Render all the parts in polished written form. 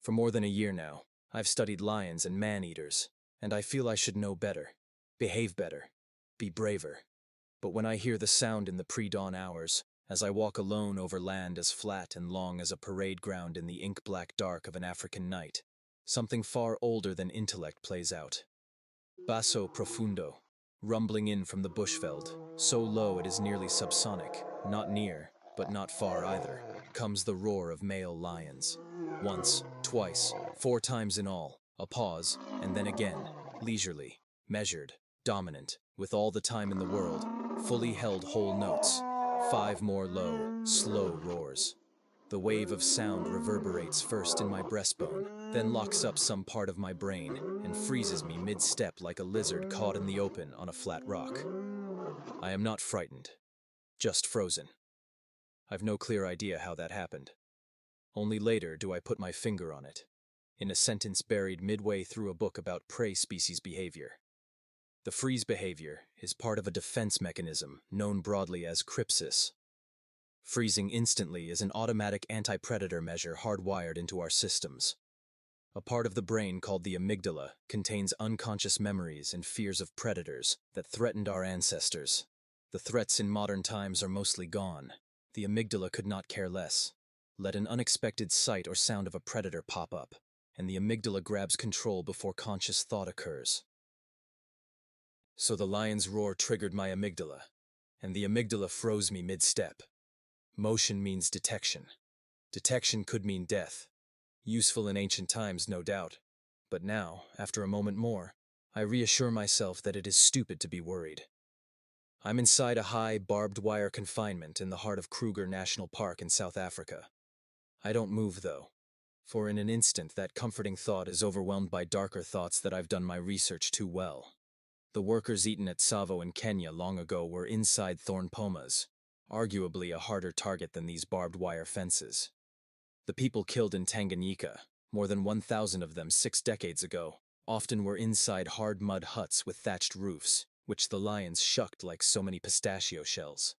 For more than a year now, I've studied lions and man-eaters, and I feel I should know better, behave better, be braver. But when I hear the sound in the pre-dawn hours, as I walk alone over land as flat and long as a parade ground in the ink-black dark of an African night, something far older than intellect plays out. Basso profundo, rumbling in from the bushveld, so low it is nearly subsonic, not near, but not far either, comes the roar of male lions. Once, twice, 4 times in all, a pause, and then again, leisurely, measured, dominant, with all the time in the world, fully held whole notes. 5 more low, slow roars. The wave of sound reverberates first in my breastbone, then locks up some part of my brain and freezes me mid-step like a lizard caught in the open on a flat rock. I am not frightened, just frozen. I've no clear idea how that happened. Only later do I put my finger on it, in a sentence buried midway through a book about prey species behavior. The freeze behavior is part of a defense mechanism known broadly as crypsis. Freezing instantly is an automatic anti-predator measure hardwired into our systems. A part of the brain called the amygdala contains unconscious memories and fears of predators that threatened our ancestors. The threats in modern times are mostly gone. The amygdala could not care less. Let an unexpected sight or sound of a predator pop up, and the amygdala grabs control before conscious thought occurs. So the lion's roar triggered my amygdala, and the amygdala froze me mid-step. Motion means detection. Detection could mean death. Useful in ancient times, no doubt. But now, after a moment more, I reassure myself that it is stupid to be worried. I'm inside a high, barbed wire confinement in the heart of Kruger National Park in South Africa. I don't move, though, for in an instant that comforting thought is overwhelmed by darker thoughts that I've done my research too well. The workers eaten at Tsavo in Kenya long ago were inside thorn pomas, arguably a harder target than these barbed wire fences. The people killed in Tanganyika, more than 1,000 of them 6 decades ago, often were inside hard mud huts with thatched roofs, which the lions shucked like so many pistachio shells.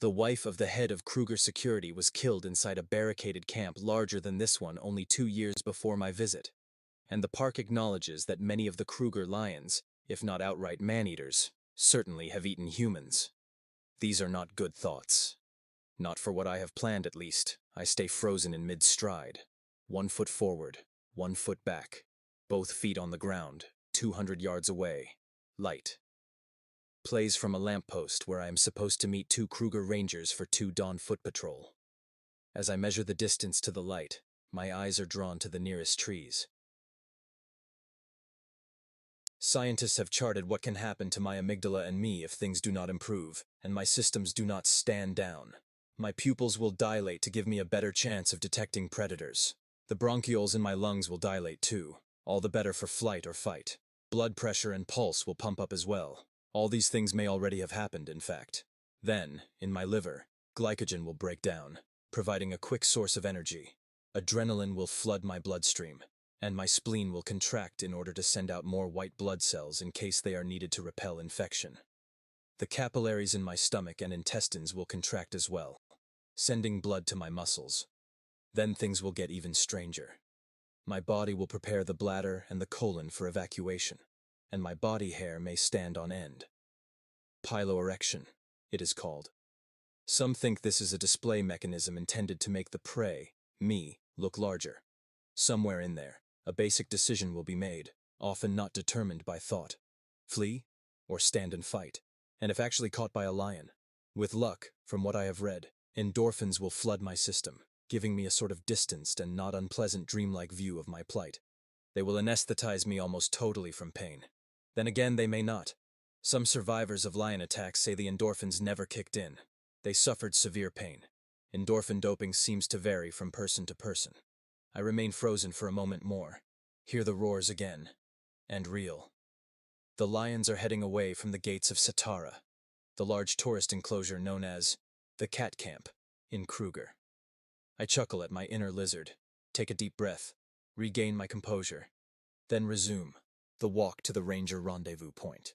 The wife of the head of Kruger Security was killed inside a barricaded camp larger than this one only 2 years before my visit, and the park acknowledges that many of the Kruger lions, if not outright man-eaters, certainly have eaten humans. These are not good thoughts. Not for what I have planned, at least. I stay frozen in mid-stride. 1 foot forward, 1 foot back. Both feet on the ground, 200 yards away. Light. Plays from a lamppost where I am supposed to meet 2 Kruger Rangers for 2 dawn foot patrol. As I measure the distance to the light, my eyes are drawn to the nearest trees. Scientists have charted what can happen to my amygdala and me if things do not improve, and my systems do not stand down. My pupils will dilate to give me a better chance of detecting predators. The bronchioles in my lungs will dilate too, all the better for flight or fight. Blood pressure and pulse will pump up as well. All these things may already have happened, in fact. Then, in my liver, glycogen will break down, providing a quick source of energy. Adrenaline will flood my bloodstream, and my spleen will contract in order to send out more white blood cells in case they are needed to repel infection. The capillaries in my stomach and intestines will contract as well, sending blood to my muscles. Then things will get even stranger. My body will prepare the bladder and the colon for evacuation, and my body hair may stand on end. Piloerection, it is called. Some think this is a display mechanism intended to make the prey, me, look larger. Somewhere in there, a basic decision will be made, often not determined by thought. Flee, or stand and fight. And if actually caught by a lion, with luck, from what I have read, endorphins will flood my system, giving me a sort of distanced and not unpleasant dreamlike view of my plight. They will anesthetize me almost totally from pain. Then again, they may not. Some survivors of lion attacks say the endorphins never kicked in. They suffered severe pain. Endorphin doping seems to vary from person to person. I remain frozen for a moment more, hear the roars again, and reel. The lions are heading away from the gates of Satara, the large tourist enclosure known as the Cat Camp in Kruger. I chuckle at my inner lizard, take a deep breath, regain my composure, then resume the walk to the ranger rendezvous point.